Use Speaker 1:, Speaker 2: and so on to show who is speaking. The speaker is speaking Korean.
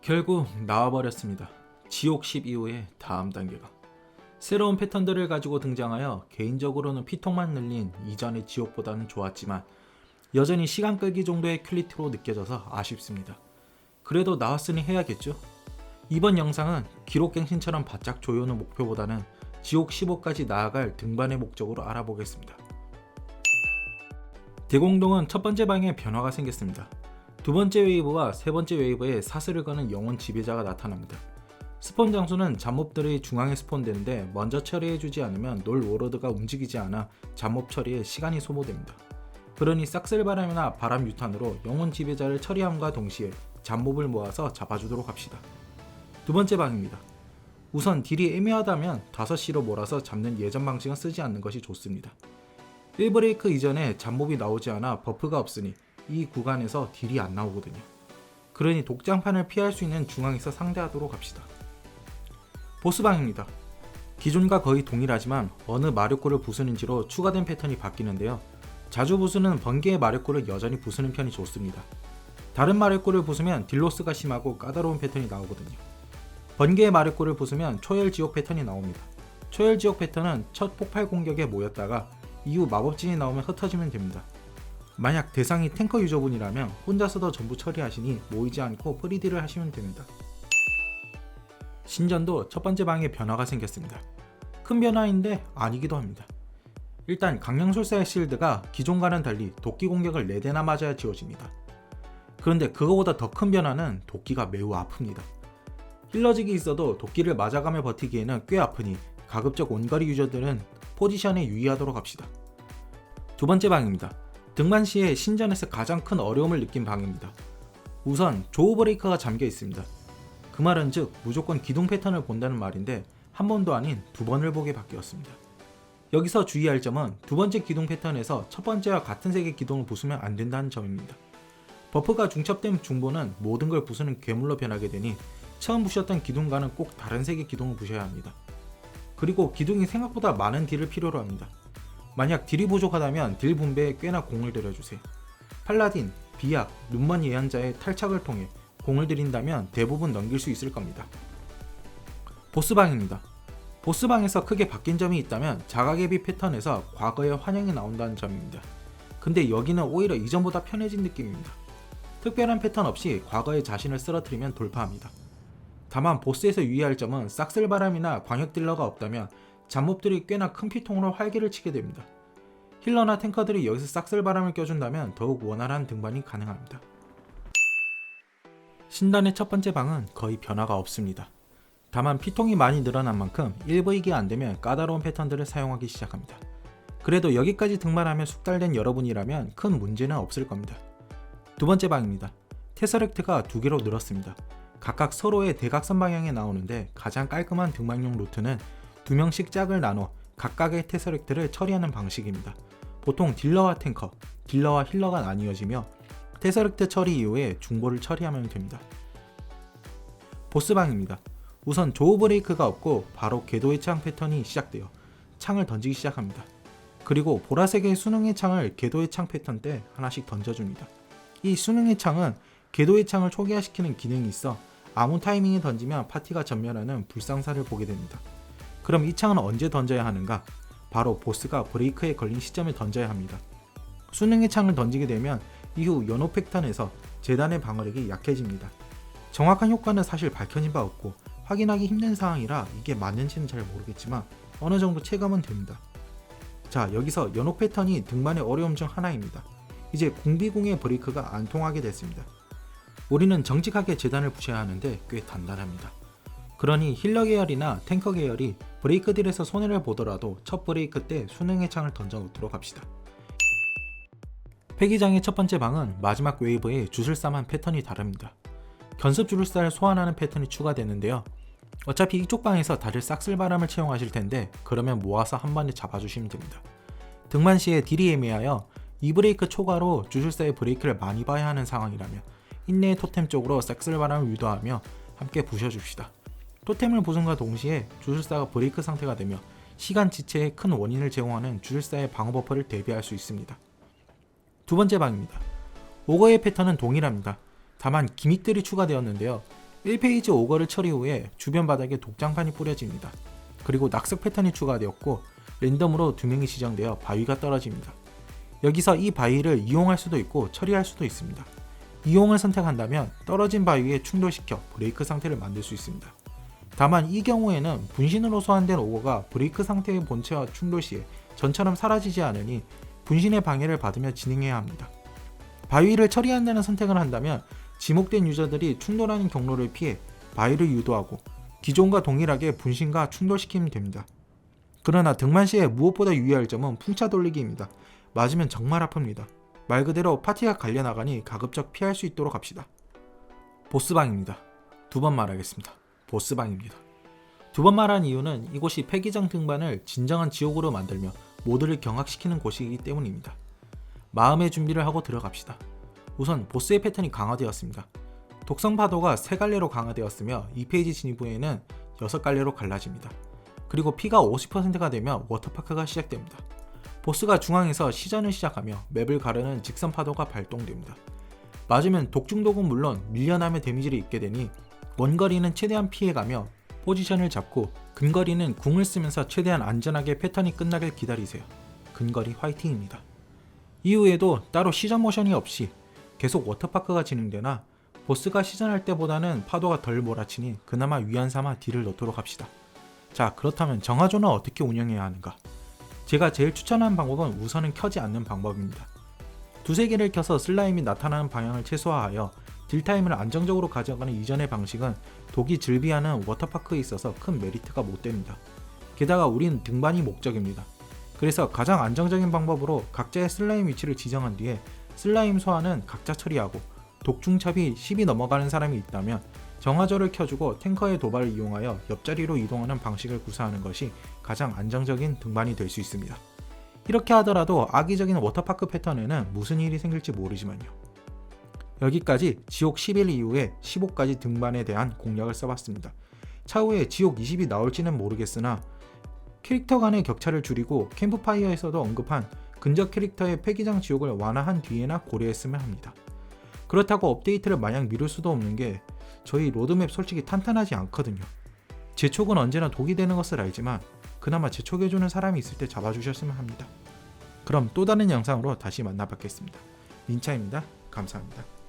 Speaker 1: 결국 나와버렸습니다. 지옥 10 이후의 다음 단계가. 새로운 패턴들을 가지고 등장하여 개인적으로는 피통만 늘린 이전의 지옥보다는 좋았지만 여전히 시간 끌기 정도의 퀄리티로 느껴져서 아쉽습니다. 그래도 나왔으니 해야겠죠? 이번 영상은 기록갱신처럼 바짝 조여오는 목표보다는 지옥 15까지 나아갈 등반의 목적으로 알아보겠습니다. 대공동은 첫 번째 방에 변화가 생겼습니다. 두 번째 웨이브와 세 번째 웨이브에 사슬을 거는 영혼 지배자가 나타납니다. 스폰 장소는 잡몹들의 중앙에 스폰되는데 먼저 처리해주지 않으면 놀 워로드가 움직이지 않아 잡몹 처리에 시간이 소모됩니다. 그러니 싹쓸바람이나 바람 유탄으로 영혼 지배자를 처리함과 동시에 잡몹을 모아서 잡아주도록 합시다. 두 번째 방입니다. 우선 딜이 애매하다면 5시로 몰아서 잡는 예전 방식은 쓰지 않는 것이 좋습니다. 1브레이크 이전에 잡몹이 나오지 않아 버프가 없으니 이 구간에서 딜이 안 나오거든요. 그러니 독장판을 피할 수 있는 중앙에서 상대하도록 합시다. 보스방입니다. 기존과 거의 동일하지만 어느 마력골을 부수는지로 추가된 패턴이 바뀌는데요. 자주 부수는 번개의 마력골을 여전히 부수는 편이 좋습니다. 다른 마력골을 부수면 딜로스가 심하고 까다로운 패턴이 나오거든요. 번개의 마력골을 부수면 초열지옥 패턴이 나옵니다. 초열지옥 패턴은 첫 폭발 공격에 모였다가 이후 마법진이 나오면 흩어지면 됩니다. 만약 대상이 탱커 유저분이라면 혼자서도 전부 처리하시니 모이지 않고 프리딜을 하시면 됩니다. 신전도 첫 번째 방에 변화가 생겼습니다. 큰 변화인데 아니기도 합니다. 일단 강령술사의 실드가 기존과는 달리 도끼 공격을 4대나 맞아야 지워집니다. 그런데 그거보다 더 큰 변화는 도끼가 매우 아픕니다. 힐러직이 있어도 도끼를 맞아가며 버티기에는 꽤 아프니 가급적 원거리 유저들은 포지션에 유의하도록 합시다. 두 번째 방입니다. 등반 시에 신전에서 가장 큰 어려움을 느낀 방입니다. 우선 조우 브레이커가 잠겨 있습니다. 그 말은 즉 무조건 기둥 패턴을 본다는 말인데 한 번도 아닌 2번을 보게 바뀌었습니다. 여기서 주의할 점은 두 번째 기둥 패턴에서 첫 번째와 같은 색의 기둥을 부수면 안 된다는 점입니다. 버프가 중첩된 중보는 모든 걸 부수는 괴물로 변하게 되니 처음 부셨던 기둥과는 꼭 다른 색의 기둥을 부셔야 합니다. 그리고 기둥이 생각보다 많은 딜을 필요로 합니다. 만약 딜이 부족하다면 딜 분배에 꽤나 공을 들여주세요. 팔라딘, 비약, 눈먼 예언자의 탈착을 통해 공을 들인다면 대부분 넘길 수 있을 겁니다. 보스방입니다. 보스방에서 크게 바뀐 점이 있다면 자가개비 패턴에서 과거의 환영이 나온다는 점입니다. 근데 여기는 오히려 이전보다 편해진 느낌입니다. 특별한 패턴 없이 과거의 자신을 쓰러뜨리면 돌파합니다. 다만 보스에서 유의할 점은 싹쓸바람이나 광역딜러가 없다면 잡몹들이 꽤나 큰 피통으로 활개를 치게 됩니다. 힐러나 탱커들이 여기서 싹쓸바람을 껴준다면 더욱 원활한 등반이 가능합니다. 신단의 첫 번째 방은 거의 변화가 없습니다. 다만 피통이 많이 늘어난 만큼 1V가 안되면 까다로운 패턴들을 사용하기 시작합니다. 그래도 여기까지 등반하며 숙달된 여러분이라면 큰 문제는 없을 겁니다. 두 번째 방입니다. 테서렉트가 2개로 늘었습니다. 각각 서로의 대각선 방향에 나오는데 가장 깔끔한 등반용 루트는 2명씩 짝을 나눠 각각의 테서렉트를 처리하는 방식입니다. 보통 딜러와 탱커, 딜러와 힐러가 나뉘어지며 테서렉트 처리 이후에 중보를 처리하면 됩니다. 보스방입니다. 우선 조우 브레이크가 없고 바로 궤도의 창 패턴이 시작되어 창을 던지기 시작합니다. 그리고 보라색의 수능의 창을 궤도의 창 패턴 때 하나씩 던져줍니다. 이 수능의 창은 궤도의 창을 초기화시키는 기능이 있어 아무 타이밍에 던지면 파티가 전멸하는 불상사를 보게 됩니다. 그럼 이 창은 언제 던져야 하는가? 바로 보스가 브레이크에 걸린 시점에 던져야 합니다. 수능의 창을 던지게 되면 이후 연호 패턴에서 재단의 방어력이 약해집니다. 정확한 효과는 사실 밝혀진 바 없고 확인하기 힘든 상황이라 이게 맞는지는 잘 모르겠지만 어느 정도 체감은 됩니다. 자, 여기서 연호 패턴이 등반의 어려움 중 하나입니다. 이제 궁비궁의 브레이크가 안 통하게 됐습니다. 우리는 정직하게 재단을 부셔야 하는데 꽤 단단합니다. 그러니 힐러 계열이나 탱커 계열이 브레이크 딜에서 손해를 보더라도 첫 브레이크 때 수능의 창을 던져 놓도록 합시다. 폐기장의 첫 번째 방은 마지막 웨이브의 주술사만 패턴이 다릅니다. 견습 주술사를 소환하는 패턴이 추가되는데요. 어차피 이쪽 방에서 다들 싹쓸바람을 채용하실 텐데 그러면 모아서 한 번에 잡아주시면 됩니다. 등반 시에 딜이 애매하여 2브레이크 초과로 주술사의 브레이크를 많이 봐야 하는 상황이라면 인내의 토템 쪽으로 싹쓸바람을 유도하며 함께 부셔줍시다. 토템을 부순과 동시에 주술사가 브레이크 상태가 되며 시간 지체의 큰 원인을 제공하는 주술사의 방어 버퍼를 대비할 수 있습니다. 두 번째 방입니다. 오거의 패턴은 동일합니다. 다만 기믹들이 추가되었는데요. 1페이지 오거를 처리 후에 주변 바닥에 독장판이 뿌려집니다. 그리고 낙석 패턴이 추가되었고 랜덤으로 2명이 지정되어 바위가 떨어집니다. 여기서 이 바위를 이용할 수도 있고 처리할 수도 있습니다. 이용을 선택한다면 떨어진 바위에 충돌시켜 브레이크 상태를 만들 수 있습니다. 다만 이 경우에는 분신으로 소환된 오거가 브레이크 상태의 본체와 충돌 시에 전처럼 사라지지 않으니 분신의 방해를 받으며 진행해야 합니다. 바위를 처리한다는 선택을 한다면 지목된 유저들이 충돌하는 경로를 피해 바위를 유도하고 기존과 동일하게 분신과 충돌시키면 됩니다. 그러나 등반 시에 무엇보다 유의할 점은 풍차 돌리기입니다. 맞으면 정말 아픕니다. 말 그대로 파티가 갈려나가니 가급적 피할 수 있도록 합시다. 보스방입니다. 2번 말하겠습니다. 보스방입니다. 2번 말한 이유는 이곳이 폐기장 등반을 진정한 지옥으로 만들며 모두를 경악시키는 곳이기 때문입니다. 마음의 준비를 하고 들어갑시다. 우선 보스의 패턴이 강화되었습니다. 독성 파도가 3갈래로 강화되었으며 2페이지 진입 후에는 6갈래로 갈라집니다. 그리고 피가 50%가 되면 워터파크가 시작됩니다. 보스가 중앙에서 시전을 시작하며 맵을 가르는 직선 파도가 발동됩니다. 맞으면 독중독은 물론 밀려나며 데미지를 입게 되니 원거리는 최대한 피해가며 포지션을 잡고 근거리는 궁을 쓰면서 최대한 안전하게 패턴이 끝나길 기다리세요. 근거리 화이팅입니다. 이후에도 따로 시전 모션이 없이 계속 워터파크가 진행되나 보스가 시전할 때보다는 파도가 덜 몰아치니 그나마 위안 삼아 딜을 넣도록 합시다. 자, 그렇다면 정화조는 어떻게 운영해야 하는가? 제가 제일 추천하는 방법은 우선은 켜지 않는 방법입니다. 2-3개를 켜서 슬라임이 나타나는 방향을 최소화하여 딜타임을 안정적으로 가져가는 이전의 방식은 독이 즐비하는 워터파크에 있어서 큰 메리트가 못 됩니다. 게다가 우린 등반이 목적입니다. 그래서 가장 안정적인 방법으로 각자의 슬라임 위치를 지정한 뒤에 슬라임 소환은 각자 처리하고 독중첩이 10이 넘어가는 사람이 있다면 정화조를 켜주고 탱커의 도발을 이용하여 옆자리로 이동하는 방식을 구사하는 것이 가장 안정적인 등반이 될 수 있습니다. 이렇게 하더라도 악의적인 워터파크 패턴에는 무슨 일이 생길지 모르지만요. 여기까지 지옥 11 이후에 15까지 등반에 대한 공략을 써봤습니다. 차후에 지옥 20이 나올지는 모르겠으나 캐릭터 간의 격차를 줄이고 캠프파이어에서도 언급한 근접 캐릭터의 폐기장 지옥을 완화한 뒤에나 고려했으면 합니다. 그렇다고 업데이트를 마냥 미룰 수도 없는 게 저희 로드맵 솔직히 탄탄하지 않거든요. 재촉은 언제나 독이 되는 것을 알지만 그나마 재촉해주는 사람이 있을 때 잡아주셨으면 합니다. 그럼 또 다른 영상으로 다시 만나뵙겠습니다. 민차입니다. 감사합니다.